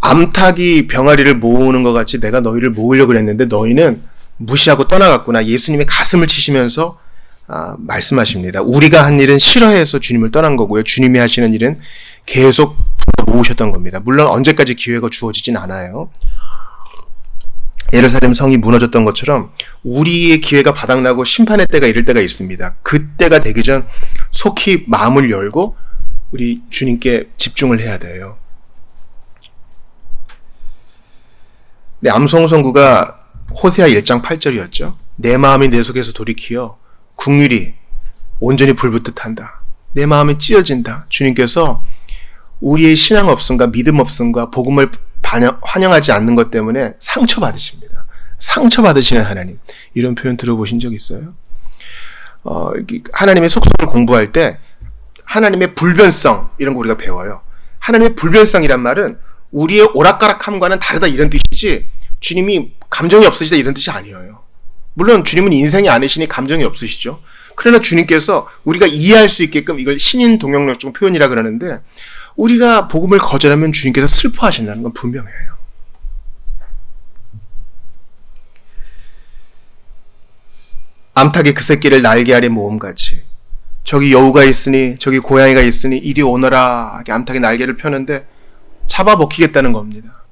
암탉이 병아리를 모으는 것 같이 내가 너희를 모으려고 했는데 너희는 무시하고 떠나갔구나. 예수님의 가슴을 치시면서 말씀하십니다. 우리가 한 일은 싫어해서 주님을 떠난 거고요. 주님이 하시는 일은 계속 모으셨던 겁니다. 물론 언제까지 기회가 주어지진 않아요. 예루살렘 성이 무너졌던 것처럼 우리의 기회가 바닥나고 심판의 때가 이를 때가 있습니다. 그때가 되기 전 속히 마음을 열고 우리 주님께 집중을 해야 돼요. 네, 암송성구가 호세아 1장 8절이었죠. 내 마음이 내 속에서 돌이키어 국률이 온전히 불붙듯 한다. 내 마음이 찢어진다. 주님께서 우리의 신앙 없음과 믿음 없음과 복음을 환영하지 않는 것 때문에 상처받으십니다. 상처받으시는 하나님. 이런 표현 들어보신 적 있어요? 하나님의 속성을 공부할 때 하나님의 불변성 이런 거 우리가 배워요. 하나님의 불변성이란 말은 우리의 오락가락함과는 다르다 이런 뜻이지 주님이 감정이 없으시다 이런 뜻이 아니에요. 물론 주님은 인생이 아니시니 감정이 없으시죠. 그러나 주님께서 우리가 이해할 수 있게끔 이걸 신인 동역력적 표현이라 그러는데 우리가 복음을 거절하면 주님께서 슬퍼하신다는 건 분명해요. 암탉이 그 새끼를 날개 아래 모음같이 저기 여우가 있으니 저기 고양이가 있으니 이리 오너라 암탉이 날개를 펴는데 잡아먹히겠다는 겁니다.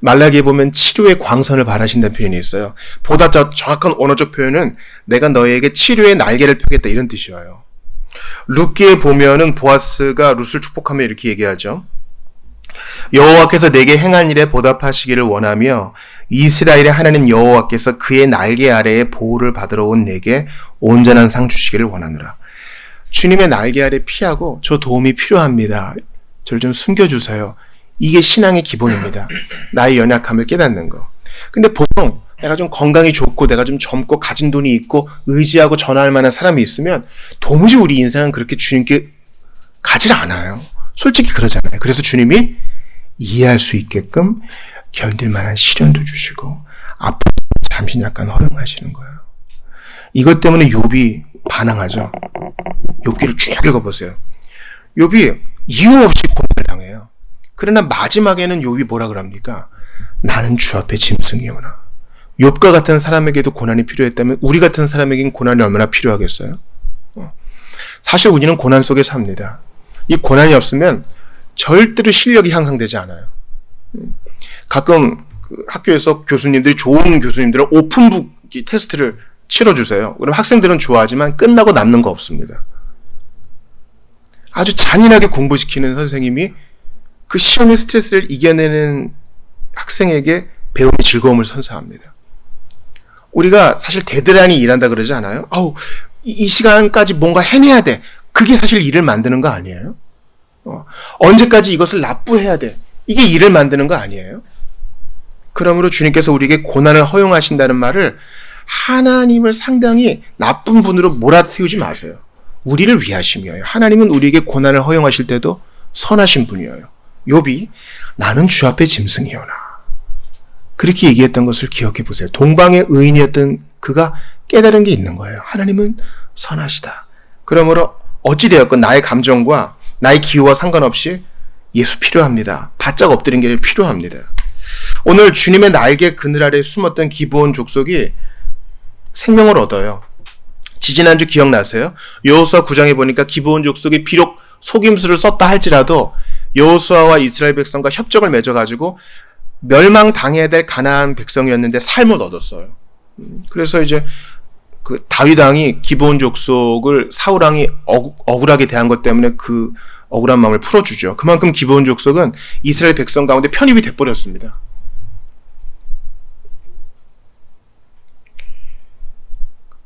말라기에 보면 치료의 광선을 바라신다는 표현이 있어요. 보다 정확한 언어적 표현은 내가 너에게 치료의 날개를 펴겠다 이런 뜻이에요. 룻기에 보면은 보아스가 룻을 축복하며 이렇게 얘기하죠. 여호와께서 내게 행한 일에 보답하시기를 원하며 이스라엘의 하나님 여호와께서 그의 날개 아래에 보호를 받으러 온 내게 온전한 상 주시기를 원하노라. 주님의 날개 아래 피하고 저 도움이 필요합니다. 저를 좀 숨겨주세요. 이게 신앙의 기본입니다. 나의 연약함을 깨닫는 거. 근데 보통 내가 좀 건강이 좋고 내가 좀 젊고 가진 돈이 있고 의지하고 전화할 만한 사람이 있으면 도무지 우리 인생은 그렇게 주님께 가지 않아요. 솔직히 그러잖아요. 그래서 주님이 이해할 수 있게끔 견딜 만한 시련도 주시고 아픔 잠시 약간 허용하시는 거예요. 이것 때문에 욥이 반항하죠. 욥기를 쭉 읽어보세요. 욥이 이유 없이 고난을 당해요. 그러나 마지막에는 욥이 뭐라 그럽니까? 나는 주 앞에 짐승이오나. 욥과 같은 사람에게도 고난이 필요했다면 우리 같은 사람에겐 고난이 얼마나 필요하겠어요? 사실 우리는 고난 속에 삽니다. 이 고난이 없으면 절대로 실력이 향상되지 않아요. 가끔 학교에서 교수님들이 좋은 교수님들은 오픈북 테스트를 치러주세요. 그럼 학생들은 좋아하지만 끝나고 남는 거 없습니다. 아주 잔인하게 공부시키는 선생님이 그 시험의 스트레스를 이겨내는 학생에게 배움의 즐거움을 선사합니다. 우리가 사실 데드라인이 일한다 그러지 않아요? 이 시간까지 뭔가 해내야 돼. 그게 사실 일을 만드는 거 아니에요? 언제까지 이것을 납부해야 돼. 이게 일을 만드는 거 아니에요? 그러므로 주님께서 우리에게 고난을 허용하신다는 말을 하나님을 상당히 나쁜 분으로 몰아세우지 마세요. 우리를 위하심이에요. 하나님은 우리에게 고난을 허용하실 때도 선하신 분이에요. 욥이 나는 주 앞에 짐승이오나. 그렇게 얘기했던 것을 기억해 보세요. 동방의 의인이었던 그가 깨달은 게 있는 거예요. 하나님은 선하시다. 그러므로 어찌되었건 나의 감정과 나의 기호와 상관없이 예수 필요합니다. 바짝 엎드린 게 필요합니다. 오늘 주님의 날개 그늘 아래 숨었던 기브온 족속이 생명을 얻어요. 지지난주 기억나세요? 여호수아 9장에 보니까 기브온 족속이 비록 속임수를 썼다 할지라도 여호수아와 이스라엘 백성과 협정을 맺어가지고 멸망당해야 될 가나안 백성이었는데 삶을 얻었어요. 그래서 이제 그 다윗 왕이 기브온 족속을 사울 왕이 억울하게 대한 것 때문에 그 억울한 마음을 풀어주죠. 그만큼 기브온 족속은 이스라엘 백성 가운데 편입이 돼버렸습니다.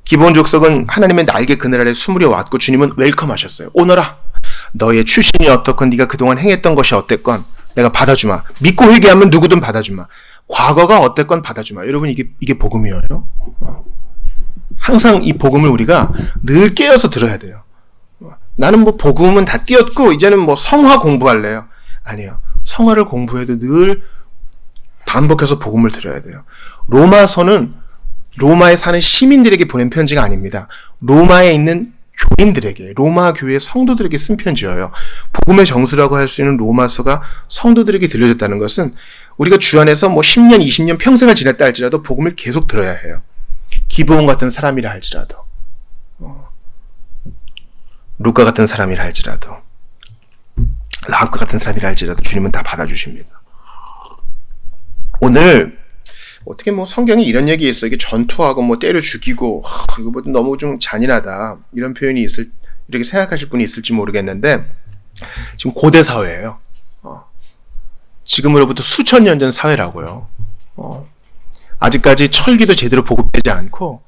기브온 족속은 하나님의 날개 그늘 아래 수무려 왔고 주님은 웰컴하셨어요. 오너라. 너의 출신이 어떻건 네가 그동안 행했던 것이 어땠건 내가 받아주마. 믿고 회개하면 누구든 받아주마. 과거가 어땠건 받아주마. 여러분 이게 복음이에요. 항상 이 복음을 우리가 늘 깨어서 들어야 돼요. 나는 뭐 복음은 다 띄었고 이제는 뭐 성화 공부할래요. 아니요. 성화를 공부해도 늘 반복해서 복음을 들어야 돼요. 로마서는 로마에 사는 시민들에게 보낸 편지가 아닙니다. 로마에 있는 교인들에게, 로마 교회 성도들에게 쓴 편지예요. 복음의 정수라고 할 수 있는 로마서가 성도들에게 들려졌다는 것은 우리가 주 안에서 10년, 20년 평생을 지냈다 할지라도 복음을 계속 들어야 해요. 기브온 같은 사람이라 할지라도, 루카 같은 사람이라 할지라도, 라합과 같은 사람이라 할지라도 주님은 다 받아주십니다. 오늘 어떻게 성경에 이런 얘기 있어. 이게 전투하고 때려 죽이고 이거 너무 좀 잔인하다 이런 표현이 이렇게 생각하실 분이 있을지 모르겠는데, 지금 고대 사회예요. 지금으로부터 수천 년 전 사회라고요. 아직까지 철기도 제대로 보급되지 않고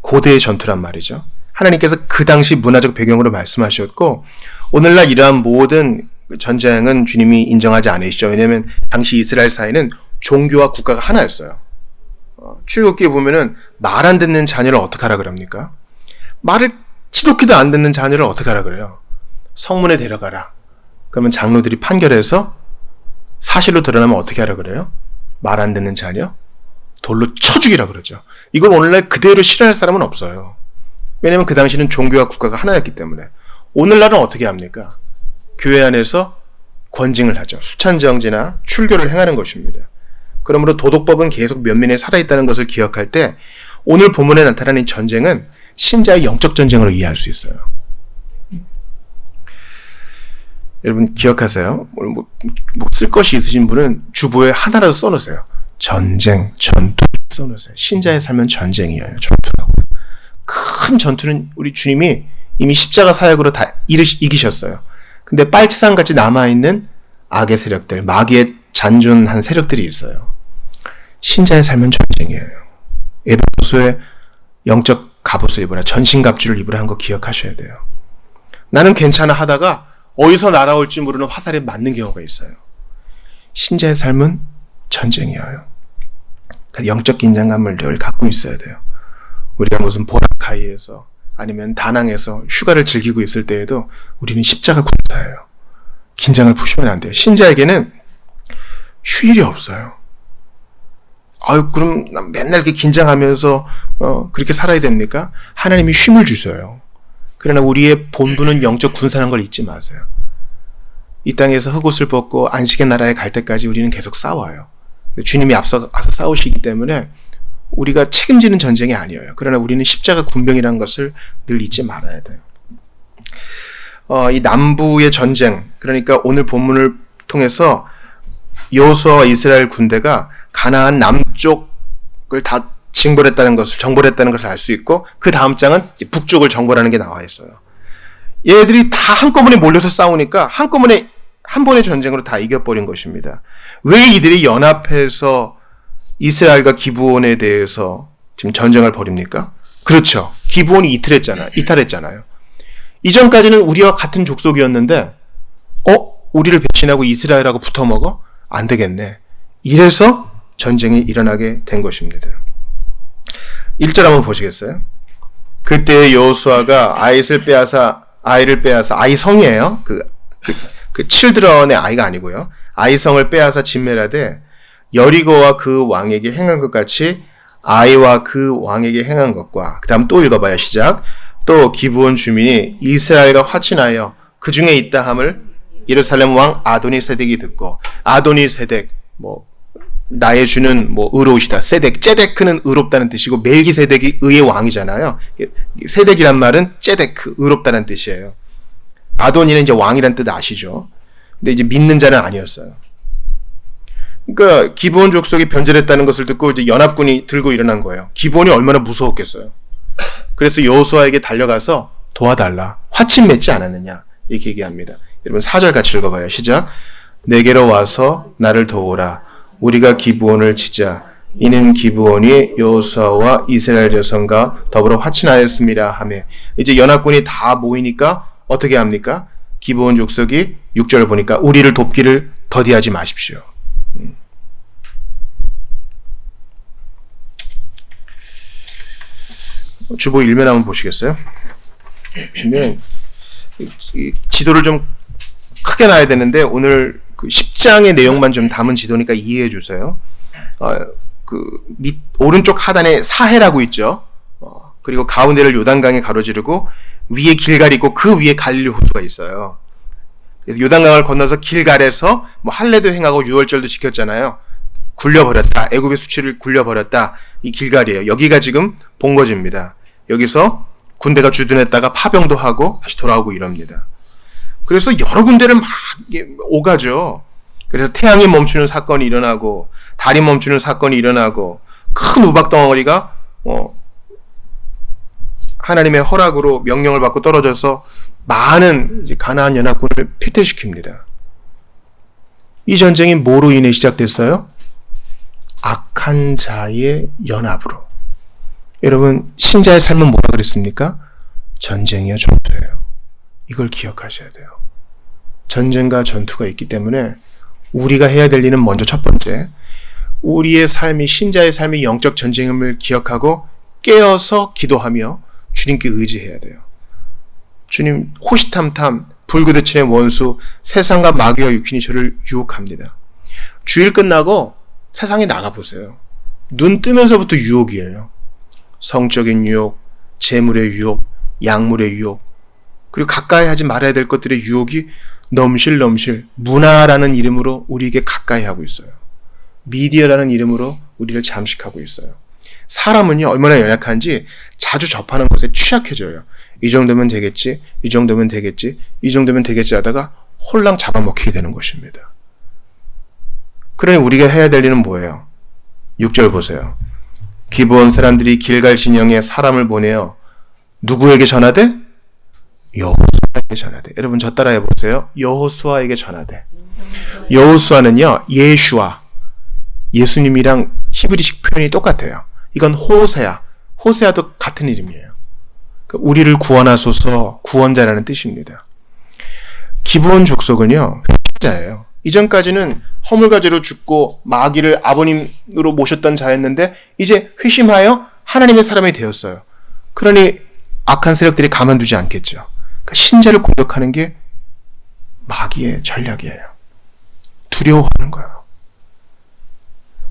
고대의 전투란 말이죠. 하나님께서 그 당시 문화적 배경으로 말씀하셨고, 오늘날 이러한 모든 전쟁은 주님이 인정하지 않으시죠. 왜냐하면 당시 이스라엘 사회는 종교와 국가가 하나였어요. 출애굽기에 보면은 말 안 듣는 자녀를 어떻게 하라 그럽니까? 말을 지독히도 안 듣는 자녀를 어떻게 하라 그래요? 성문에 데려가라. 그러면 장로들이 판결해서 사실로 드러나면 어떻게 하라 그래요? 말 안 듣는 자녀? 돌로 쳐 죽이라 그러죠. 이걸 오늘날 그대로 실현할 사람은 없어요. 왜냐하면 그 당시는 종교와 국가가 하나였기 때문에. 오늘날은 어떻게 합니까? 교회 안에서 권징을 하죠. 수찬정제나 출교를 행하는 것입니다. 그러므로 도덕법은 계속 면면에 살아있다는 것을 기억할 때 오늘 본문에 나타나는 전쟁은 신자의 영적 전쟁으로 이해할 수 있어요. 여러분 기억하세요. 오늘 쓸 것이 있으신 분은 주보에 하나라도 써놓으세요. 전쟁, 전투 써놓으세요. 신자의 삶은 전쟁이에요. 전투라고. 큰 전투는 우리 주님이 이미 십자가 사역으로 다 이기셨어요. 근데 빨치산같이 남아있는 악의 세력들, 마귀의 잔존한 세력들이 있어요. 신자의 삶은 전쟁이에요. 에베소서에 영적 갑옷을 입으라, 전신갑주를 입으라 한 거 기억하셔야 돼요. 나는 괜찮아 하다가 어디서 날아올지 모르는 화살에 맞는 경우가 있어요. 신자의 삶은 전쟁이에요. 영적 긴장감을 늘 갖고 있어야 돼요. 우리가 무슨 보라카이에서 아니면 다낭에서 휴가를 즐기고 있을 때에도 우리는 십자가 군사예요. 긴장을 푸시면 안 돼요. 신자에게는 휴일이 없어요. 그럼 맨날 이렇게 긴장하면서 그렇게 살아야 됩니까? 하나님이 쉼을 주셔요. 그러나 우리의 본분은 영적 군사라는 걸 잊지 마세요. 이 땅에서 흑옷을 벗고 안식의 나라에 갈 때까지 우리는 계속 싸워요. 주님이 앞서 싸우시기 때문에 우리가 책임지는 전쟁이 아니에요. 그러나 우리는 십자가 군병이라는 것을 늘 잊지 말아야 돼요. 이 남부의 전쟁, 그러니까 오늘 본문을 통해서 여호수아와 이스라엘 군대가 가나안 남쪽을 다 정벌했다는 것을 알 수 있고, 그 다음 장은 북쪽을 정벌하는 게 나와 있어요. 얘들이 다 한꺼번에 몰려서 싸우니까 한꺼번에 한 번의 전쟁으로 다 이겨버린 것입니다. 왜 이들이 연합해서 이스라엘과 기브온에 대해서 지금 전쟁을 벌입니까? 그렇죠. 기브온이 이탈했잖아요. 이전까지는 우리와 같은 족속이었는데 우리를 배신하고 이스라엘하고 붙어먹어? 안 되겠네. 이래서 전쟁이 일어나게 된 것입니다. 1절 한번 보시겠어요? 그때 여호수아가 아이를 빼앗아, 아이 성이에요. 그 칠드런의 아이가 아니고요. 아이 성을 빼앗아 진멸하되 여리고와 그 왕에게 행한 것 같이 아이와 그 왕에게 행한 것과, 그 다음 또 읽어봐요. 시작. 또 기브온 주민이 이스라엘과 화친하여 그 중에 있다 함을 예루살렘 왕 아도니세덱이 듣고, 아도니세덱 나의 주는 의로우시다. ጼ데크는 의롭다는 뜻이고, 멜기세덱이 의의 왕이잖아요. 세덱이란 말은 ጼ데크, 의롭다는 뜻이에요. 아도니는 이제 왕이란 뜻 아시죠? 근데 이제 믿는 자는 아니었어요. 그러니까 기브온 족속이 변절했다는 것을 듣고 이제 연합군이 들고 일어난 거예요. 기브온이 얼마나 무서웠겠어요. 그래서 여호수아에게 달려가서 도와달라. 화친 맺지 않았느냐? 이렇게 얘기합니다. 여러분 4절 같이 읽어봐요. 시작. 내게로 와서 나를 도우라. 우리가 기브온을 치자. 이는 기브온이 여호수아와 이스라엘 자손과 더불어 화친하였음이라 하며, 이제 연합군이 다 모이니까 어떻게 합니까? 기브온 족속이 6절을 보니까 우리를 돕기를 더디하지 마십시오. 주보 1면 한번 보시겠어요? 보시면 지도를 좀 크게 놔야 되는데 오늘 그 10장의 내용만 좀 담은 지도니까 이해해 주세요. 그 오른쪽 하단에 사해라고 있죠. 그리고 가운데를 요단강에 가로지르고 위에 길갈이 있고 그 위에 갈릴리 호수가 있어요. 그래서 요단강을 건너서 길갈에서 뭐 할례도 행하고 유월절도 지켰잖아요. 굴려버렸다. 애굽의 수치를 굴려버렸다. 이 길갈이에요. 여기가 지금 본거지입니다. 여기서 군대가 주둔했다가 파병도 하고 다시 돌아오고 이럽니다. 그래서 여러 군데를 막 오가죠. 그래서 태양이 멈추는 사건이 일어나고 달이 멈추는 사건이 일어나고 큰 우박 덩어리가 하나님의 허락으로 명령을 받고 떨어져서 많은 이제 가나안 연합군을 필퇴시킵니다. 이 전쟁이 뭐로 인해 시작됐어요? 악한 자의 연합으로. 여러분, 신자의 삶은 뭐라 그랬습니까? 전쟁이요, 전투예요. 이걸 기억하셔야 돼요. 전쟁과 전투가 있기 때문에 우리가 해야 될 일은 먼저 첫 번째, 우리의 삶이, 신자의 삶이 영적 전쟁임을 기억하고 깨어서 기도하며 주님께 의지해야 돼요. 주님, 호시탐탐 불구대천의 원수 세상과 마귀와 육신이 저를 유혹합니다. 주일 끝나고 세상에 나가보세요. 눈 뜨면서부터 유혹이에요. 성적인 유혹, 재물의 유혹, 약물의 유혹, 그리고 가까이 하지 말아야 될 것들의 유혹이 넘실넘실 문화라는 이름으로 우리에게 가까이 하고 있어요. 미디어라는 이름으로 우리를 잠식하고 있어요. 사람은요, 얼마나 연약한지 자주 접하는 것에 취약해져요. 이 정도면 되겠지, 이 정도면 되겠지, 이 정도면 되겠지 하다가 홀랑 잡아먹히게 되는 것입니다. 그러니 우리가 해야 될 일은 뭐예요? 6절 보세요. 기브온 사람들이 길갈 진영에 사람을 보내어 누구에게 전하되? 여호수아에게 전하되. 여러분 저 따라해 보세요. 여호수아에게 전하되. 여호수아는요, 예슈아, 예수님이랑 히브리식 표현이 똑같아요. 이건 호세아, 호세아도 같은 이름이에요. 우리를 구원하소서, 구원자라는 뜻입니다. 기브온 족속은요, 회심자예요. 이전까지는 허물가지로 죽고 마귀를 아버님으로 모셨던 자였는데 이제 회심하여 하나님의 사람이 되었어요. 그러니 악한 세력들이 가만두지 않겠죠. 그러니까 신자를 공격하는 게 마귀의 전략이에요. 두려워하는 거예요.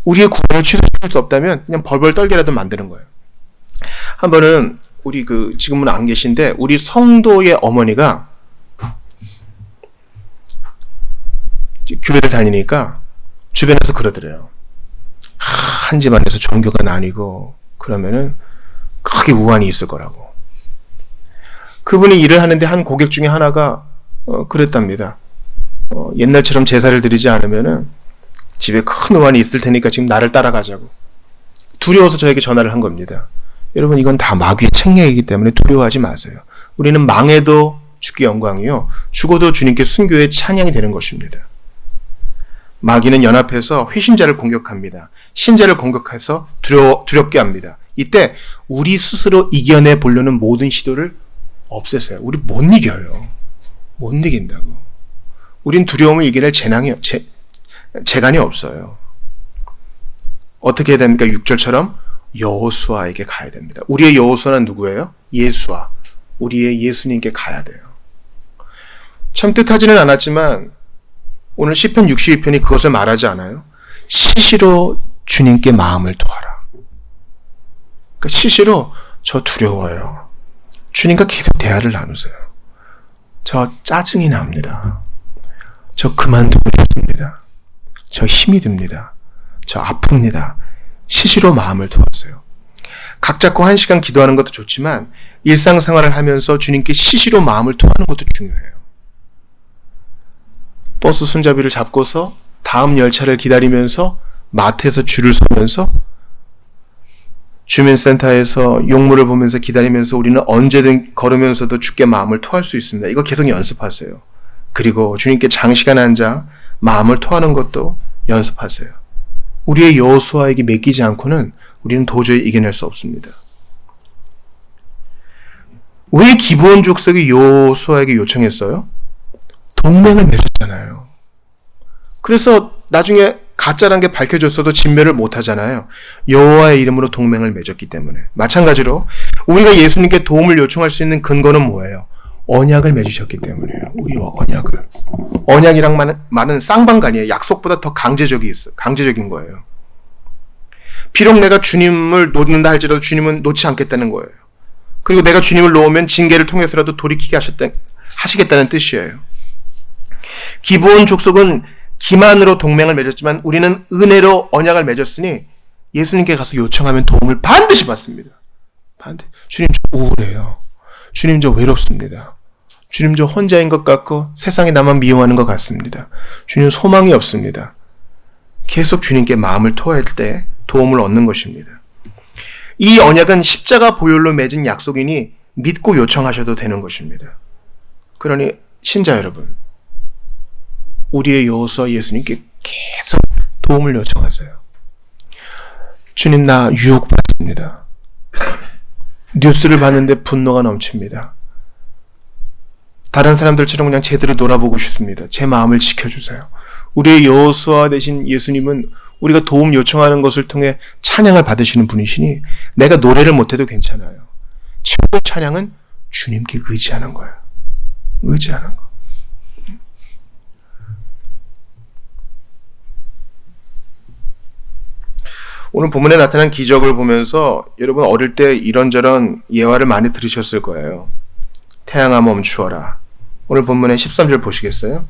우리의 구원을 취소시킬 수 없다면 그냥 벌벌 떨게라도 만드는 거예요. 한 번은 우리 지금은 안 계신데 우리 성도의 어머니가 교회를 다니니까 주변에서 그러더래요. 한 집안에서 종교가 나뉘고 그러면은 크게 우환이 있을 거라고. 그분이 일을 하는데 한 고객 중에 하나가 그랬답니다. 옛날처럼 제사를 드리지 않으면은 집에 큰 우환이 있을 테니까 지금 나를 따라가자고. 두려워서 저에게 전화를 한 겁니다. 여러분, 이건 다 마귀의 책략이기 때문에 두려워하지 마세요. 우리는 망해도 주께 영광이요, 죽어도 주님께 순교의 찬양이 되는 것입니다. 마귀는 연합해서 회심자를 공격합니다. 신자를 공격해서 두렵게 합니다. 이때 우리 스스로 이겨내 보려는 모든 시도를 없애세요. 우리 못 이겨요. 못 이긴다고. 우린 두려움을 이겨낼 재간이 없어요. 어떻게 해야 됩니까? 6절처럼 여호수아에게 가야 됩니다. 우리의 여호수아는 누구예요? 예수아. 우리의 예수님께 가야 돼요. 참 뜻하지는 않았지만 오늘 시편 62편이 그것을 말하지 않아요? 시시로 주님께 마음을 토하라. 그러니까 시시로 저 두려워요. 주님과 계속 대화를 나누세요. 저 짜증이 납니다. 저 그만두고 싶습니다. 저 힘이 듭니다. 저 아픕니다. 시시로 마음을 토하세요. 각 잡고 1시간 기도하는 것도 좋지만 일상생활을 하면서 주님께 시시로 마음을 토하는 것도 중요해요. 버스 손잡이를 잡고서 다음 열차를 기다리면서 마트에서 줄을 서면서 주민센터에서 용물을 보면서 기다리면서 우리는 언제든 걸으면서도 주께 마음을 토할 수 있습니다. 이거 계속 연습하세요. 그리고 주님께 장시간 앉아 마음을 토하는 것도 연습하세요. 우리의 여호수아에게 맡기지 않고는 우리는 도저히 이겨낼 수 없습니다. 왜 기브온 족속이 여호수아에게 요청했어요? 동맹을 맺었잖아요. 그래서 나중에 가짜란 게 밝혀졌어도 진멸을 못하잖아요. 여호와의 이름으로 동맹을 맺었기 때문에. 마찬가지로 우리가 예수님께 도움을 요청할 수 있는 근거는 뭐예요? 언약을 맺으셨기 때문이에요. 우리와 언약을. 언약이랑 말은 쌍방간이에요. 약속보다 더 강제적인 거예요. 비록 내가 주님을 놓는다 할지라도 주님은 놓지 않겠다는 거예요. 그리고 내가 주님을 놓으면 징계를 통해서라도 돌이키게 하시겠다는 뜻이에요. 기브온 족속은 기만으로 동맹을 맺었지만 우리는 은혜로 언약을 맺었으니 예수님께 가서 요청하면 도움을 반드시 받습니다. 주님 저 우울해요. 주님 저 외롭습니다. 주님 저 혼자인 것 같고 세상에 나만 미워하는 것 같습니다. 주님 소망이 없습니다. 계속 주님께 마음을 토할 때 도움을 얻는 것입니다. 이 언약은 십자가 보혈로 맺은 약속이니 믿고 요청하셔도 되는 것입니다. 그러니 신자 여러분, 우리의 여호수아 예수님께 계속 도움을 요청하세요. 주님 나 유혹받습니다. 뉴스를 봤는데 분노가 넘칩니다. 다른 사람들처럼 그냥 제대로 놀아보고 싶습니다. 제 마음을 지켜주세요. 우리의 여호수아 되신 예수님은 우리가 도움 요청하는 것을 통해 찬양을 받으시는 분이시니 내가 노래를 못해도 괜찮아요. 최고 찬양은 주님께 의지하는 거예요. 의지하는 거. 오늘 본문에 나타난 기적을 보면서 여러분 어릴 때 이런저런 예화를 많이 들으셨을 거예요. 태양아 멈추어라. 오늘 본문의 13절 보시겠어요?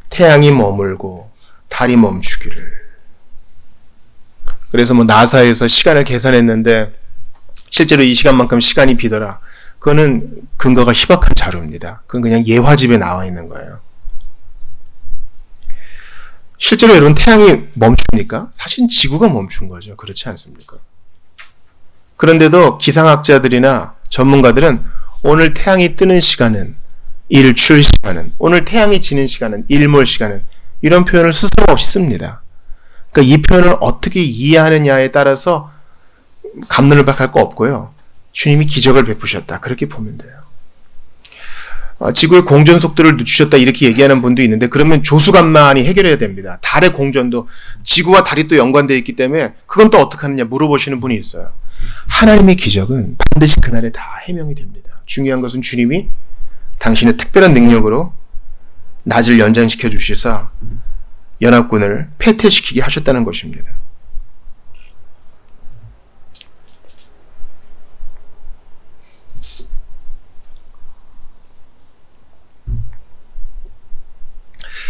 태양이 머물고 달이 멈추기를. 그래서 나사에서 시간을 계산했는데 실제로 이 시간만큼 시간이 비더라. 그거는 근거가 희박한 자료입니다. 그건 그냥 예화집에 나와 있는 거예요. 실제로 여러분 태양이 멈춥니까? 사실은 지구가 멈춘 거죠. 그렇지 않습니까? 그런데도 기상학자들이나 전문가들은 오늘 태양이 뜨는 시간은 일출 시간은, 오늘 태양이 지는 시간은, 일몰 시간은, 이런 표현을 스스럼 없이 씁니다. 그러니까 이 표현을 어떻게 이해하느냐에 따라서 갑론을박할 거 없고요. 주님이 기적을 베푸셨다. 그렇게 보면 돼요. 지구의 공전 속도를 늦추셨다 이렇게 얘기하는 분도 있는데 그러면 조수간만이 해결해야 됩니다. 달의 공전도 지구와 달이 또 연관되어 있기 때문에 그건 또 어떻게 하느냐 물어보시는 분이 있어요. 하나님의 기적은 반드시 그날에 다 해명이 됩니다. 중요한 것은 주님이 당신의 특별한 능력으로 낮을 연장시켜 주시사 연합군을 패퇴시키게 하셨다는 것입니다.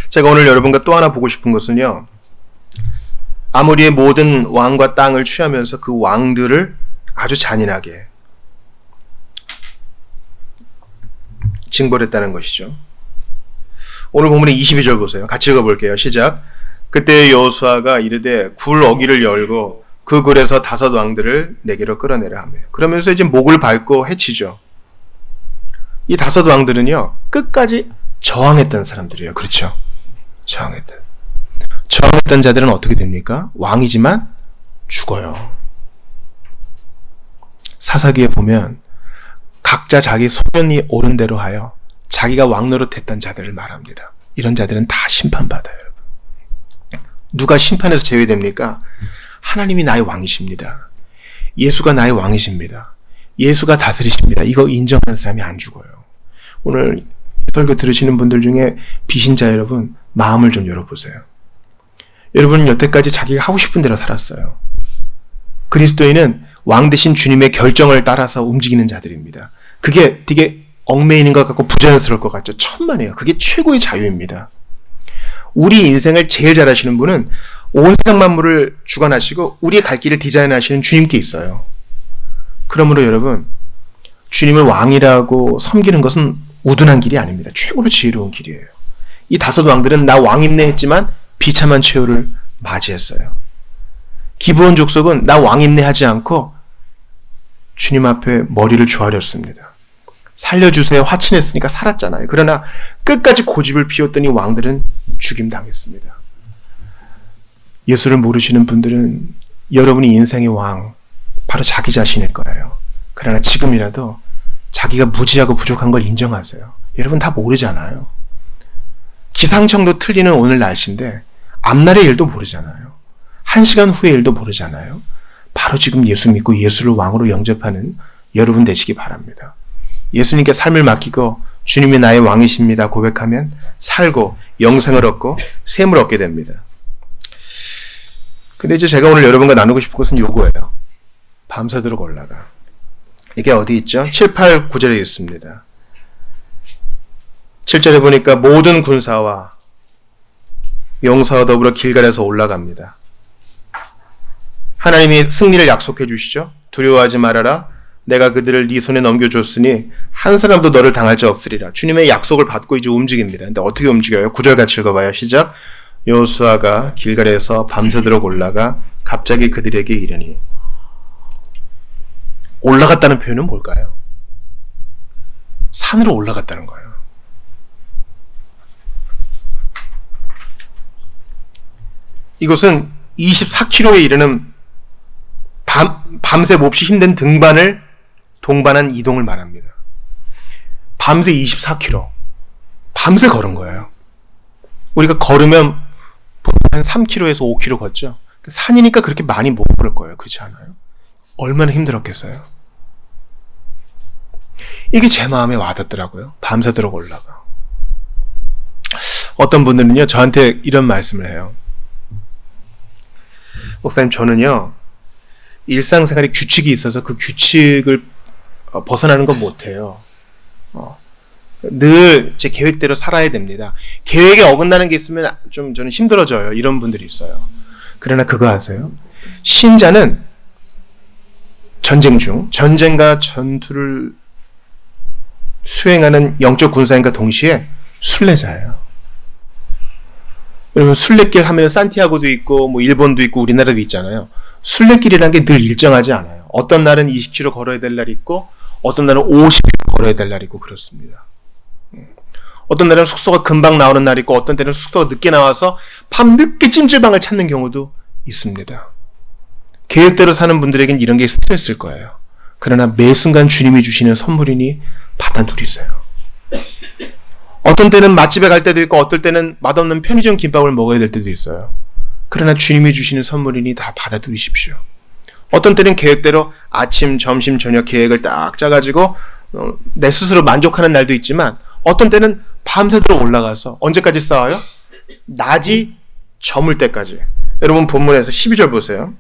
제가 오늘 여러분과 또 하나 보고 싶은 것은요. 아모리의 모든 왕과 땅을 취하면서 그 왕들을 아주 잔인하게 징벌했다는 것이죠. 오늘 본문의 22절 보세요. 같이 읽어볼게요. 시작. 그때 여호수아가 이르되 굴 어귀를 열고 그 굴에서 5 왕들을 내게로 끌어내라 하며 그러면서 이제 목을 밟고 해치죠. 이 5 왕들은요. 끝까지 저항했던 사람들이에요. 그렇죠? 저항했던 자들은 어떻게 됩니까? 왕이지만 죽어요. 사사기에 보면 각자 자기 소년이 옳은 대로 하여 자기가 왕 노릇했던 자들을 말합니다. 이런 자들은 다 심판받아요. 여러분. 누가 심판에서 제외됩니까? 하나님이 나의 왕이십니다. 예수가 나의 왕이십니다. 예수가 다스리십니다. 이거 인정하는 사람이 안 죽어요. 오늘 설교 들으시는 분들 중에 비신자 여러분 마음을 좀 열어보세요. 여러분은 여태까지 자기가 하고 싶은 대로 살았어요. 그리스도인은 왕 대신 주님의 결정을 따라서 움직이는 자들입니다. 그게 되게 얽매이는 것 같고 부자연스러울 것 같죠. 천만에요. 그게 최고의 자유입니다. 우리 인생을 제일 잘하시는 분은 온 세상 만물을 주관하시고 우리의 갈 길을 디자인하시는 주님께 있어요. 그러므로 여러분 주님을 왕이라고 섬기는 것은 우둔한 길이 아닙니다. 최고로 지혜로운 길이에요. 이 5 왕들은 나 왕임내 했지만 비참한 최후를 맞이했어요. 기브온 족속은 나 왕임내 하지 않고 주님 앞에 머리를 조아렸습니다. 살려주세요 화친했으니까 살았잖아요. 그러나 끝까지 고집을 피웠더니 왕들은 죽임당했습니다. 예수를 모르시는 분들은 여러분이 인생의 왕 바로 자기 자신일 거예요. 그러나 지금이라도 자기가 무지하고 부족한 걸 인정하세요. 여러분 다 모르잖아요. 기상청도 틀리는 오늘 날씨인데 앞날의 일도 모르잖아요. 1시간 후의 일도 모르잖아요. 바로 지금 예수 믿고 예수를 왕으로 영접하는 여러분 되시기 바랍니다. 예수님께 삶을 맡기고 주님이 나의 왕이십니다 고백하면 살고 영생을 얻고 샘을 얻게 됩니다. 근데 이제 제가 오늘 여러분과 나누고 싶은 것은 요거예요. 밤새도록 올라가. 이게 어디 있죠? 7, 8, 9절에 있습니다. 7절에 보니까 모든 군사와 용사와 더불어 길갈에서 올라갑니다. 하나님이 승리를 약속해 주시죠. 두려워하지 말아라. 내가 그들을 네 손에 넘겨줬으니 한 사람도 너를 당할 자 없으리라. 주님의 약속을 받고 이제 움직입니다. 근데 어떻게 움직여요? 9절 같이 읽어봐요. 시작. 여호수아가 길갈에서 밤새도록 올라가 갑자기 그들에게 이르니. 올라갔다는 표현은 뭘까요? 산으로 올라갔다는 거예요. 이것은 24km에 이르는 밤새 몹시 힘든 등반을 동반한 이동을 말합니다. 밤새 24km. 밤새 걸은 거예요. 우리가 걸으면 한 3km에서 5km 걷죠. 산이니까 그렇게 많이 못 걸을 거예요. 그렇지 않아요? 얼마나 힘들었겠어요. 이게 제 마음에 와닿더라고요. 밤새도록 올라가. 어떤 분들은요, 저한테 이런 말씀을 해요. 목사님, 저는요, 일상생활에 규칙이 있어서 그 규칙을 벗어나는 건 못해요. 늘 제 계획대로 살아야 됩니다. 계획에 어긋나는 게 있으면 좀 저는 힘들어져요. 이런 분들이 있어요. 그러나 그거 아세요? 신자는 전쟁 중, 전쟁과 전투를 수행하는 영적 군사인과 동시에 순례자예요. 여러분, 순례길 하면 산티아고도 있고, 뭐 일본도 있고, 우리나라도 있잖아요. 순례길이라는 게 늘 일정하지 않아요. 어떤 날은 20km 걸어야 될 날이 있고, 어떤 날은 50km 걸어야 될 날이 있고, 그렇습니다. 어떤 날은 숙소가 금방 나오는 날이 있고, 어떤 때는 숙소가 늦게 나와서 밤늦게 찜질방을 찾는 경우도 있습니다. 계획대로 사는 분들에겐 이런 게 스트레스일 거예요. 그러나 매 순간 주님이 주시는 선물이니 받아 누리세요. 어떤 때는 맛집에 갈 때도 있고, 어떨 때는 맛없는 편의점 김밥을 먹어야 될 때도 있어요. 그러나 주님이 주시는 선물이니 다 받아 누리십시오. 어떤 때는 계획대로 아침, 점심, 저녁 계획을 딱 짜가지고 내 스스로 만족하는 날도 있지만, 어떤 때는 밤새도록 올라가서 언제까지 싸워요? 낮이 저물 때까지. 여러분, 본문에서 12절 보세요.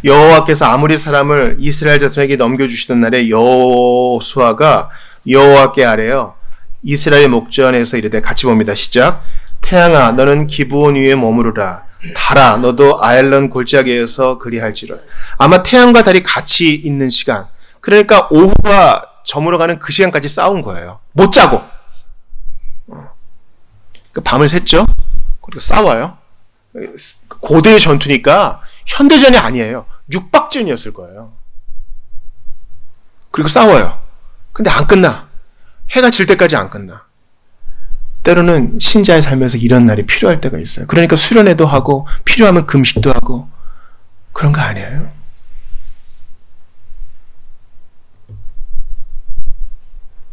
여호와께서 아모리 사람을 이스라엘 자손에게 넘겨주시던 날에 여호수아가 여호와께 아뢰어 이스라엘 목전에서 이르되, 같이 봅니다. 시작. 태양아, 너는 기브온 위에 머무르라. 달아, 너도 아엘론 골짜기에서 그리할지라. 아마 태양과 달이 같이 있는 시간, 그러니까 오후가 저물어가는 그 시간까지 싸운 거예요. 못 자고. 밤을 샜죠. 그리고 싸워요. 고대의 전투니까 현대전이 아니에요. 육박전이었을 거예요. 그리고 싸워요. 근데 안 끝나. 해가 질 때까지 안 끝나. 때로는 신자의 삶에서 이런 날이 필요할 때가 있어요. 그러니까 수련회도 하고, 필요하면 금식도 하고, 그런 거 아니에요?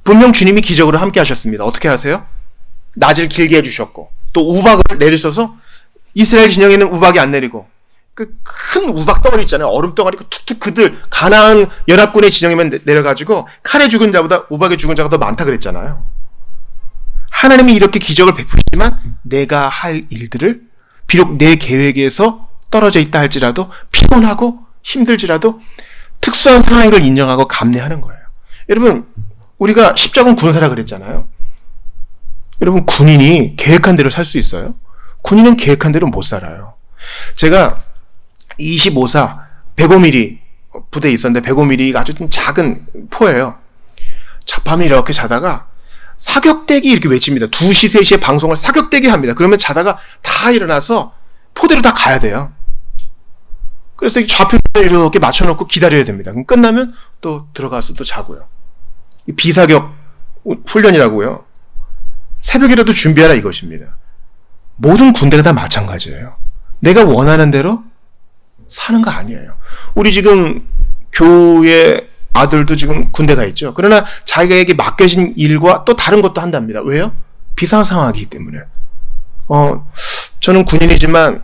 분명 주님이 기적으로 함께 하셨습니다. 어떻게 하세요? 낮을 길게 해주셨고, 또 우박을 내리셔서 이스라엘 진영에는 우박이 안 내리고, 그 큰 우박 덩어리 있잖아요. 얼음 덩어리, 툭툭 그들 가나안 연합군의 진영에만 내려가지고 칼에 죽은 자보다 우박에 죽은 자가 더 많다 그랬잖아요. 하나님이 이렇게 기적을 베푸시지만 내가 할 일들을 비록 내 계획에서 떨어져 있다 할지라도, 피곤하고 힘들지라도 특수한 상황인 걸 인정하고 감내하는 거예요. 여러분, 우리가 십자군 군사라 그랬잖아요. 여러분, 군인이 계획한 대로 살 수 있어요? 군인은 계획한 대로 못 살아요. 제가 25사 105mm 부대에 있었는데, 105mm가 아주 좀 작은 포예요. 밤에 이렇게 자다가 사격대기 이렇게 외칩니다. 2시, 3시에 방송을 사격대기 합니다. 그러면 자다가 다 일어나서 포대로 다 가야 돼요. 그래서 좌표를 이렇게 맞춰놓고 기다려야 됩니다. 그럼 끝나면 또 들어가서 또 자고요. 비사격 훈련이라고요. 새벽이라도 준비하라 이것입니다. 모든 군대가 다 마찬가지예요. 내가 원하는 대로 사는 거 아니에요. 우리 지금 교회 아들도 지금 군대가 있죠. 그러나 자기에게 맡겨진 일과 또 다른 것도 한답니다. 왜요? 비상 상황이기 때문에. 저는 군인이지만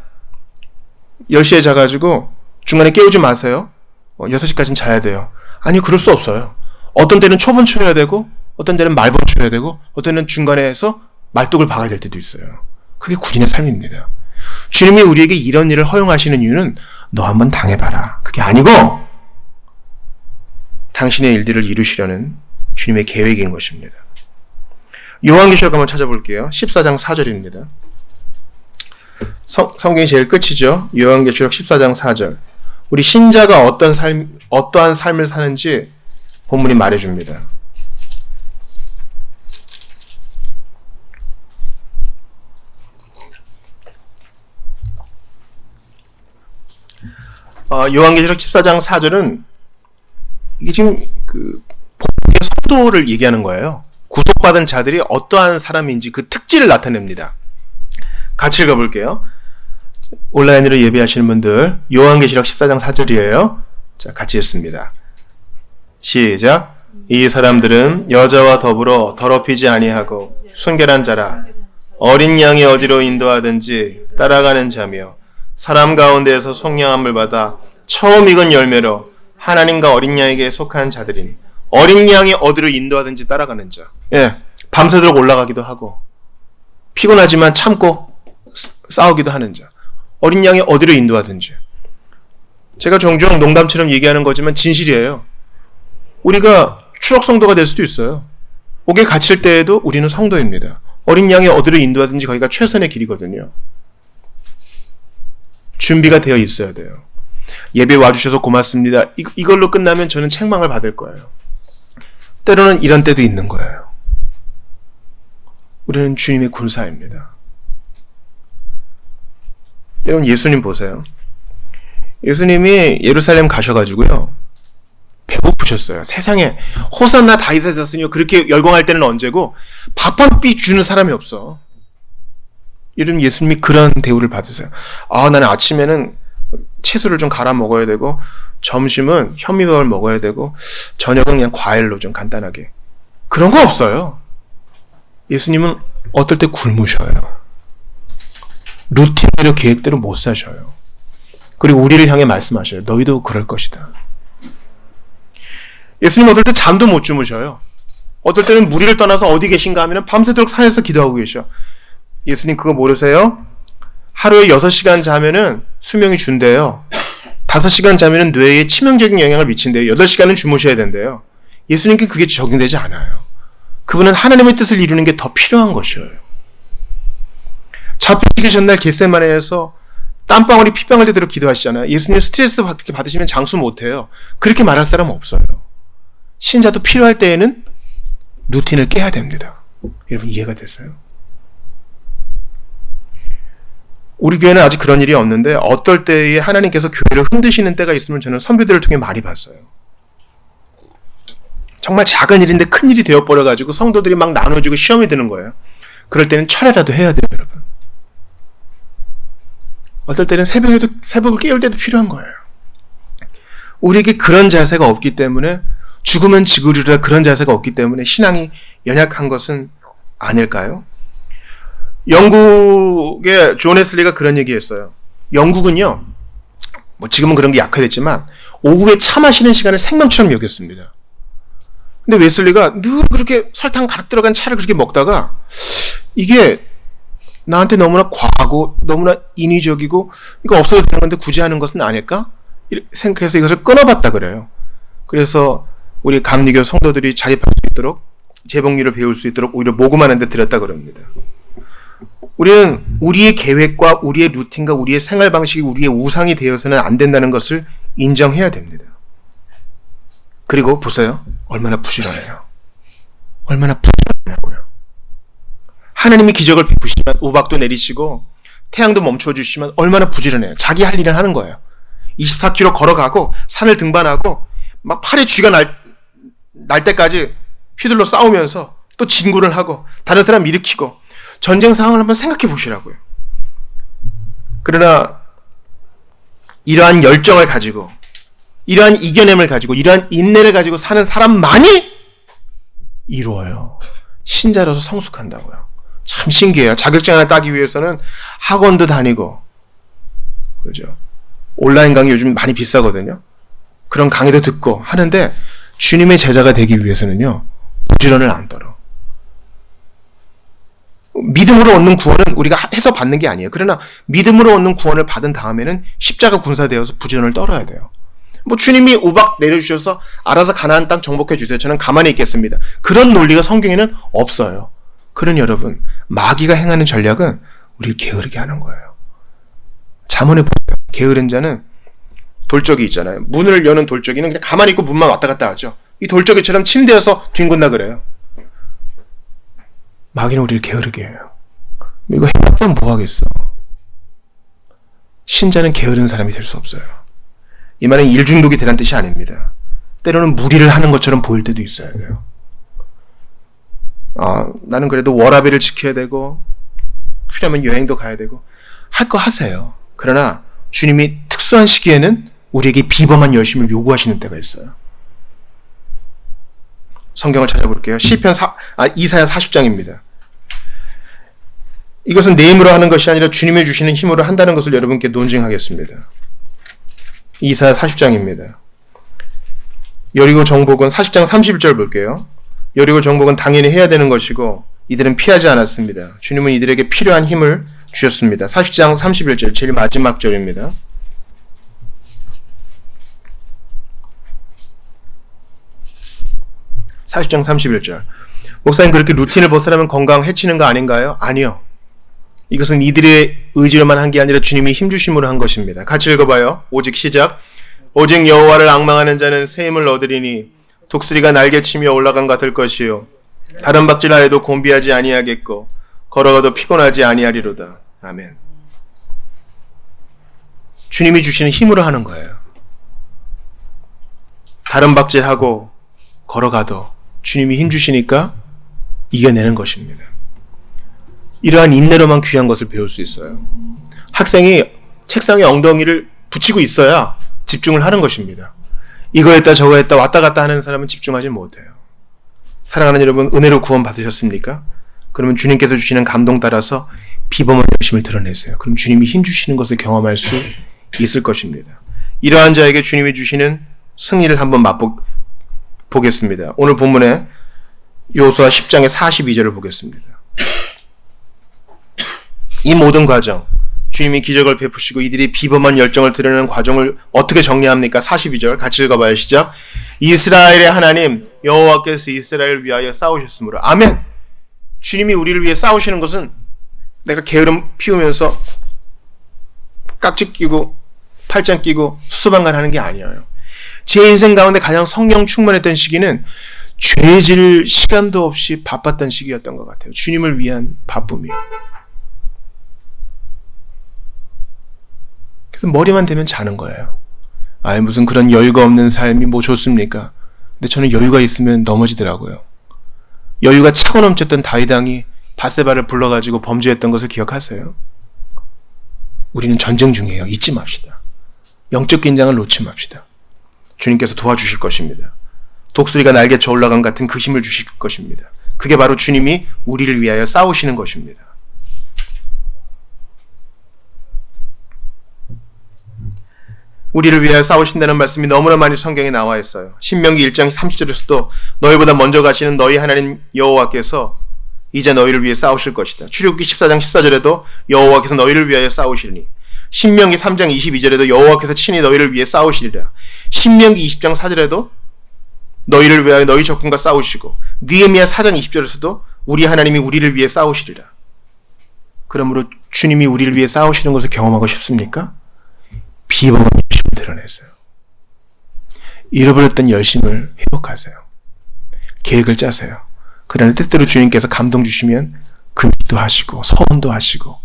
10시에 자가지고 중간에 깨우지 마세요. 6시까지는 자야 돼요. 아니, 그럴 수 없어요. 어떤 때는 초본 쳐야 되고, 어떤 때는 말번 쳐야 되고, 어떤 때는 중간에서 말뚝을 박아야 될 때도 있어요. 그게 군인의 삶입니다. 주님이 우리에게 이런 일을 허용하시는 이유는 너 한번 당해봐라, 그게 아니고 당신의 일들을 이루시려는 주님의 계획인 것입니다. 요한계시록 한번 찾아볼게요. 14장 4절입니다. 성경이 제일 끝이죠. 요한계시록 14장 4절. 우리 신자가 어떠한 삶을 사는지 본문이 말해줍니다. 요한계시록 14장 4절은 이게 지금 복음의 성도를 얘기하는 거예요. 구속받은 자들이 어떠한 사람인지 그 특질을 나타냅니다. 같이 읽어볼게요. 온라인으로 예배하시는 분들, 요한계시록 14장 4절이에요. 자, 같이 읽습니다. 시작. 이 사람들은 여자와 더불어 더럽히지 아니하고 순결한 자라, 어린 양이 어디로 인도하든지 따라가는 자며, 사람 가운데에서 속량함을 받아 처음 익은 열매로 하나님과 어린 양에게 속한 자들이니, 어린 양이 어디로 인도하든지 따라가는 자. 예, 밤새도록 올라가기도 하고 피곤하지만 참고 싸우기도 하는 자. 어린 양이 어디로 인도하든지. 제가 종종 농담처럼 얘기하는 거지만 진실이에요. 우리가 추억 성도가 될 수도 있어요. 옥에 갇힐 때에도 우리는 성도입니다. 어린 양이 어디로 인도하든지 거기가 최선의 길이거든요. 준비가 되어 있어야 돼요. 예배 와주셔서 고맙습니다. 이걸로 끝나면 저는 책망을 받을 거예요. 때로는 이런 때도 있는 거예요. 우리는 주님의 군사입니다. 여러분, 예수님 보세요. 예수님이 예루살렘 가셔가지고요, 배고프셨어요. 세상에 호산나 다윗의 자손이요 그렇게 열광할 때는 언제고 밥 한 끼 주는 사람이 없어. 이런 예수님이 그런 대우를 받으세요. 나는 아침에는 채소를 좀 갈아 먹어야 되고, 점심은 현미밥을 먹어야 되고, 저녁은 그냥 과일로 좀 간단하게. 그런 거 없어요. 예수님은 어떨 때 굶으셔요. 루틴대로 계획대로 못 사셔요. 그리고 우리를 향해 말씀하셔요. 너희도 그럴 것이다. 예수님 어떨 때 잠도 못 주무셔요. 어떨 때는 무리를 떠나서 어디 계신가 하면 밤새도록 산에서 기도하고 계셔. 예수님 그거 모르세요? 하루에 6시간 자면은 수명이 준대요. 5시간 자면은 뇌에 치명적인 영향을 미친대요. 8시간은 주무셔야 된대요. 예수님께 그게 적용되지 않아요. 그분은 하나님의 뜻을 이루는 게 더 필요한 것이에요. 잡혀 계신 날 겟세마네에서 땀방울이 피방울 되도록 기도하시잖아요. 예수님 스트레스 받으시면 장수 못해요. 그렇게 말할 사람은 없어요. 신자도 필요할 때에는 루틴을 깨야 됩니다. 여러분, 이해가 됐어요? 우리 교회는 아직 그런 일이 없는데, 어떨 때에 하나님께서 교회를 흔드시는 때가 있으면 저는 선배들을 통해 많이 봤어요. 정말 작은 일인데 큰 일이 되어버려가지고 성도들이 막 나눠주고 시험이 드는 거예요. 그럴 때는 철회라도 해야 돼요, 여러분. 어떨 때는 새벽을 깨울 때도 필요한 거예요. 우리에게 그런 자세가 없기 때문에, 죽으면 지구리라 그런 자세가 없기 때문에 신앙이 연약한 것은 아닐까요? 영국의 존 웨슬리가 그런 얘기했어요. 영국은요, 지금은 그런 게 약화됐지만 오후에 차 마시는 시간을 생명처럼 여겼습니다. 근데 웨슬리가 늘 그렇게 설탕 가득 들어간 차를 그렇게 먹다가 이게 나한테 너무나 과하고 너무나 인위적이고 이거 없어도 되는 건데 굳이 하는 것은 아닐까? 생각해서 이것을 끊어봤다 그래요. 그래서 우리 감리교 성도들이 자립할 수 있도록, 재복리를 배울 수 있도록 오히려 모금하는 데 들였다 그럽니다. 우리는 우리의 계획과 우리의 루틴과 우리의 생활 방식이 우리의 우상이 되어서는 안 된다는 것을 인정해야 됩니다. 그리고 보세요. 얼마나 부지런해요. 얼마나 부지런하냐고요. 하나님이 기적을 베푸시면 우박도 내리시고 태양도 멈춰 주시면 얼마나 부지런해요. 자기 할 일을 하는 거예요. 24km 걸어가고 산을 등반하고 막 팔에 쥐가 날 때까지 휘둘러 싸우면서 또 진군을 하고 다른 사람 일으키고 전쟁 상황을 한번 생각해 보시라고요. 그러나 이러한 열정을 가지고, 이러한 이겨냄을 가지고, 이러한 인내를 가지고 사는 사람만이 이루어요. 신자로서 성숙한다고요. 참 신기해요. 자격증 하나 따기 위해서는 학원도 다니고, 그죠? 온라인 강의 요즘 많이 비싸거든요. 그런 강의도 듣고 하는데, 주님의 제자가 되기 위해서는요, 부지런을 안 떨어. 믿음으로 얻는 구원은 우리가 해서 받는 게 아니에요. 그러나 믿음으로 얻는 구원을 받은 다음에는 십자가 군사되어서 부지런을 떨어야 돼요. 뭐 주님이 우박 내려주셔서 알아서 가나안 땅 정복해 주세요. 저는 가만히 있겠습니다. 그런 논리가 성경에는 없어요. 그런 여러분, 마귀가 행하는 전략은 우리를 게으르게 하는 거예요. 잠언에 보면 게으른 자는 돌적이 있잖아요. 문을 여는 돌적이는 그냥 가만히 있고 문만 왔다 갔다 하죠. 이 돌적이처럼 침대에서 뒹군다 그래요. 마귀는 우리를 게으르게 해요. 이거 해봤으면 뭐 하겠어. 신자는 게으른 사람이 될 수 없어요. 이 말은 일중독이 되라는 뜻이 아닙니다. 때로는 무리를 하는 것처럼 보일 때도 있어야 돼요. 나는 그래도 워라밸을 지켜야 되고 필요하면 여행도 가야 되고 할 거 하세요. 그러나 주님이 특수한 시기에는 우리에게 비범한 열심을 요구하시는 때가 있어요. 성경을 찾아볼게요. 이사야 40장입니다. 이것은 내 힘으로 하는 것이 아니라 주님이 주시는 힘으로 한다는 것을 여러분께 논증하겠습니다. 이사야 40장입니다. 여리고 정복은 40장 31절 볼게요. 여리고 정복은 당연히 해야 되는 것이고 이들은 피하지 않았습니다. 주님은 이들에게 필요한 힘을 주셨습니다. 40장 31절 제일 마지막 절입니다. (40장 31절) 목사님, 그렇게 루틴을 벗어나면 건강 해치는 거 아닌가요? 아니요. 이것은 이들의 의지로만 한 게 아니라 주님이 힘주심으로 한 것입니다. 같이 읽어봐요. 오직 시작. 오직 여호와를 앙망하는 자는 새 힘을 얻으리니 독수리가 날개치며 올라간 같을 것이요 다른 박질하여도 곤비하지 아니하겠고 걸어가도 피곤하지 아니하리로다. 아멘. 주님이 주시는 힘으로 하는 거예요. 다른 박질하고 걸어가도 주님이 힘 주시니까 이겨내는 것입니다. 이러한 인내로만 귀한 것을 배울 수 있어요. 학생이 책상에 엉덩이를 붙이고 있어야 집중을 하는 것입니다. 이거 했다 저거 했다 왔다 갔다 하는 사람은 집중하지 못해요. 사랑하는 여러분, 은혜로 구원 받으셨습니까? 그러면 주님께서 주시는 감동 따라서 비범한 열심을 드러내세요. 그럼 주님이 힘 주시는 것을 경험할 수 있을 것입니다. 이러한 자에게 주님이 주시는 승리를 한번 보겠습니다. 오늘 본문에 여호수아 10장의 42절을 보겠습니다. 이 모든 과정, 주님이 기적을 베푸시고 이들이 비범한 열정을 드러내는 과정을 어떻게 정리합니까? 42절 같이 읽어봐요. 시작. 이스라엘의 하나님 여호와께서 이스라엘을 위하여 싸우셨으므로. 아멘. 주님이 우리를 위해 싸우시는 것은 내가 게으름 피우면서 깍지 끼고 팔짱 끼고 수수방관 하는 게 아니에요. 제 인생 가운데 가장 성령 충만했던 시기는 죄질 시간도 없이 바빴던 시기였던 것 같아요. 주님을 위한 바쁨이요. 그래서 머리만 대면 자는 거예요. 무슨 그런 여유가 없는 삶이 뭐 좋습니까? 근데 저는 여유가 있으면 넘어지더라고요. 여유가 차고 넘쳤던 다윗 왕이 밧세바를 불러가지고 범죄했던 것을 기억하세요? 우리는 전쟁 중이에요. 잊지 맙시다. 영적 긴장을 놓지 맙시다. 주님께서 도와주실 것입니다. 독수리가 날개쳐 올라간 같은 그 힘을 주실 것입니다. 그게 바로 주님이 우리를 위하여 싸우시는 것입니다. 우리를 위하여 싸우신다는 말씀이 너무나 많이 성경에 나와 있어요. 신명기 1장 30절에서도 너희보다 먼저 가시는 너희 하나님 여호와께서 이제 너희를 위해 싸우실 것이다. 출애굽기 14장 14절에도 여호와께서 너희를 위하여 싸우시리니, 신명기 3장 22절에도 여호와께서 친히 너희를 위해 싸우시리라. 신명기 20장 4절에도 너희를 위하여 너희 적군과 싸우시고, 느헤미야 4장 20절에서도 우리 하나님이 우리를 위해 싸우시리라. 그러므로 주님이 우리를 위해 싸우시는 것을 경험하고 싶습니까? 비범한 열심을 드러내세요. 잃어버렸던 열심을 회복하세요. 계획을 짜세요. 그러나 때때로 주님께서 감동 주시면 금식도 하시고 서원도 하시고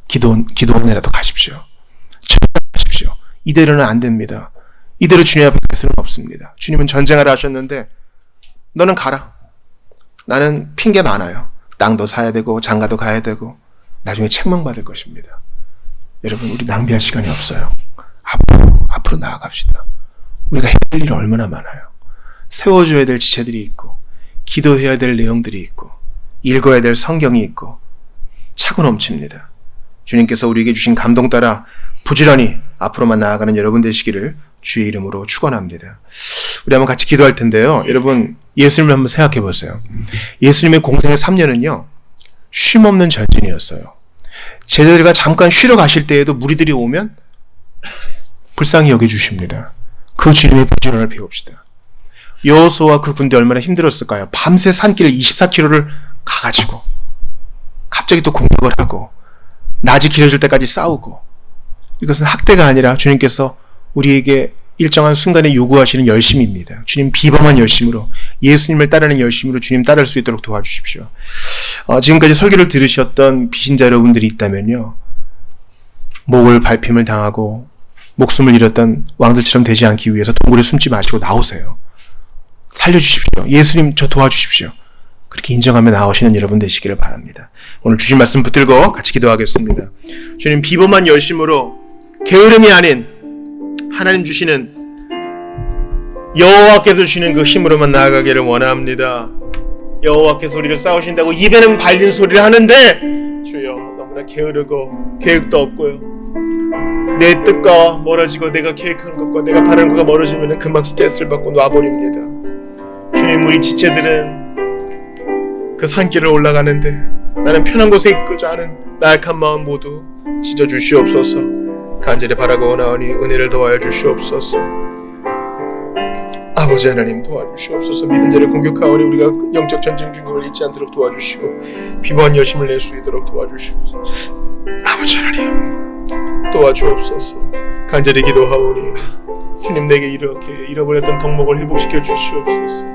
기도원에라도 가십시오. 하십시오. 이대로는 안 됩니다. 이대로 주님 앞에 갈 수는 없습니다. 주님은 전쟁하라 하셨는데 너는 가라. 나는 핑계 많아요. 땅도 사야 되고 장가도 가야 되고 나중에 책망받을 것입니다. 여러분, 우리 낭비할 시간이 없어요. 앞으로 나아갑시다. 우리가 해야 될 일이 얼마나 많아요. 세워줘야 될 지체들이 있고, 기도해야 될 내용들이 있고, 읽어야 될 성경이 있고, 차고 넘칩니다. 주님께서 우리에게 주신 감동 따라 부지런히 앞으로만 나아가는 여러분 되시기를 주의 이름으로 축원합니다. 우리 한번 같이 기도할 텐데요. 여러분, 예수님을 한번 생각해 보세요. 예수님의 공생의 3년은요 쉼없는 전진이었어요. 제자들과 잠깐 쉬러 가실 때에도 무리들이 오면 불쌍히 여겨주십니다. 그 주님의 부지런을 배웁시다. 여호수아와 그 군대 얼마나 힘들었을까요? 밤새 산길 24km를 가가지고 갑자기 또 공격을 하고 낮이 길어질 때까지 싸우고, 이것은 학대가 아니라 주님께서 우리에게 일정한 순간에 요구하시는 열심입니다. 주님 비범한 열심으로, 예수님을 따르는 열심으로 주님 따를 수 있도록 도와주십시오. 지금까지 설교를 들으셨던 비신자 여러분들이 있다면요, 목을 밟힘을 당하고 목숨을 잃었던 왕들처럼 되지 않기 위해서 동굴에 숨지 마시고 나오세요. 살려주십시오. 예수님 저 도와주십시오. 그렇게 인정하며 나오시는 여러분 되시기를 바랍니다. 오늘 주신 말씀 붙들고 같이 기도하겠습니다. 주님 비범한 열심으로 게으름이 아닌 하나님 주시는, 여호와께서 주시는 그 힘으로만 나아가기를 원합니다. 여호와께서 우리를 싸우신다고 입에는 발린 소리를 하는데 주여 너무나 게으르고 계획도 없고요, 내 뜻과 멀어지고 내가 계획한 것과 내가 바라는 것과 멀어지면 금방 스트레스를 받고 놔버립니다. 주님, 우리 지체들은 그 산길을 올라가는데 나는 편한 곳에 있고자 하는 나약한 마음 모두 찢어주시옵소서. 간절히 바라고 원하오니 은혜를 더하여 주시옵소서. 아버지 하나님 도와주시옵소서. 믿은 자를 공격하오니 우리가 영적 전쟁 중임을 잊지 않도록 도와주시고 비범한 열심을 낼 수 있도록 도와주시옵소서. 아버지 하나님 도와주옵소서. 간절히 기도하오니 주님, 내게 이렇게 잃어버렸던 덕목을 회복시켜 주시옵소서.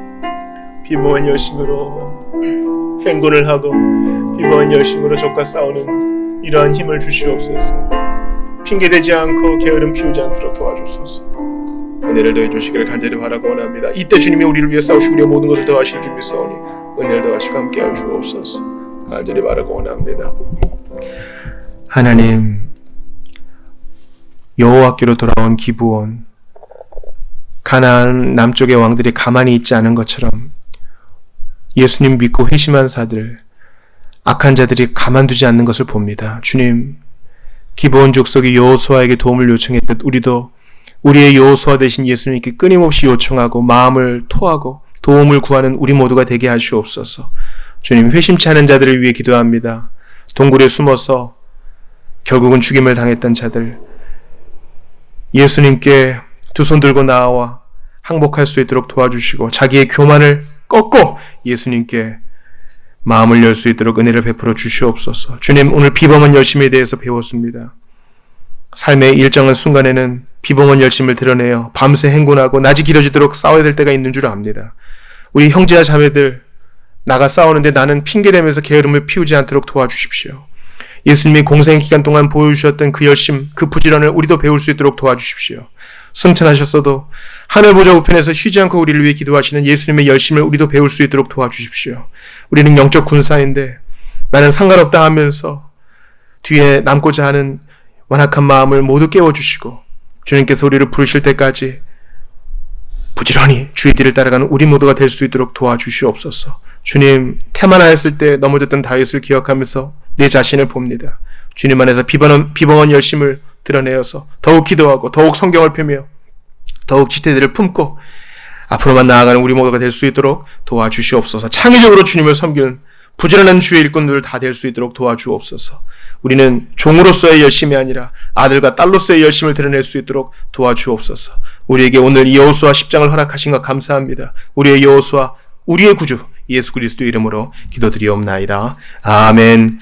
비범한 열심으로 행군을 하고 비범한 열심으로 적과 싸우는 이러한 힘을 주시옵소서. 핑계대지 않고 게으름 피우지 않도록 도와주소서. 은혜를 더해 주시기를 간절히 바라고 원합니다. 이때 주님이 우리를 위해 싸우시고 우리의 모든 것을 더하실 줄 믿사오니 은혜를 더하시고 함께하여 주옵소서. 간절히 바라고 원합니다. 하나님, 여호와께로 돌아온 기브온, 가나안 남쪽의 왕들이 가만히 있지 않은 것처럼 예수님 믿고 회심한 사들, 악한 자들이 가만두지 않는 것을 봅니다. 주님, 기브온 족속이 여호수아에게 도움을 요청했듯 우리도 우리의 여호수아 되신 예수님께 끊임없이 요청하고 마음을 토하고 도움을 구하는 우리 모두가 되게 하시옵소서. 주님, 회심치 않은 자들을 위해 기도합니다. 동굴에 숨어서 결국은 죽임을 당했던 자들, 예수님께 두 손 들고 나와 항복할 수 있도록 도와주시고 자기의 교만을 꺾고 예수님께 마음을 열 수 있도록 은혜를 베풀어 주시옵소서. 주님, 오늘 비범한 열심에 대해서 배웠습니다. 삶의 일정한 순간에는 비범한 열심을 드러내어 밤새 행군하고 낮이 길어지도록 싸워야 될 때가 있는 줄 압니다. 우리 형제와 자매들 나가 싸우는데 나는 핑계대면서 게으름을 피우지 않도록 도와주십시오. 예수님이 공생 기간 동안 보여주셨던 그 열심, 그 부지런을 우리도 배울 수 있도록 도와주십시오. 승천하셨어도 하늘 보좌 우편에서 쉬지 않고 우리를 위해 기도하시는 예수님의 열심을 우리도 배울 수 있도록 도와주십시오. 우리는 영적 군사인데 나는 상관없다 하면서 뒤에 남고자 하는 완악한 마음을 모두 깨워주시고 주님께서 우리를 부르실 때까지 부지런히 주의 뒤를 따라가는 우리 모두가 될 수 있도록 도와주시옵소서. 주님, 태만하였을 때 넘어졌던 다윗을 기억하면서 내 자신을 봅니다. 주님 안에서 비범한 열심을 드러내어서 더욱 기도하고 더욱 성경을 펴며 더욱 지체들을 품고 앞으로만 나아가는 우리 모두가 될 수 있도록 도와주시옵소서. 창의적으로 주님을 섬기는 부지런한 주의 일꾼들 다 될 수 있도록 도와주옵소서. 우리는 종으로서의 열심이 아니라 아들과 딸로서의 열심을 드러낼 수 있도록 도와주옵소서. 우리에게 오늘 이 여호수아 10장을 허락하신 것 감사합니다. 우리의 여호수아, 우리의 구주 예수 그리스도의 이름으로 기도드리옵나이다. 아멘.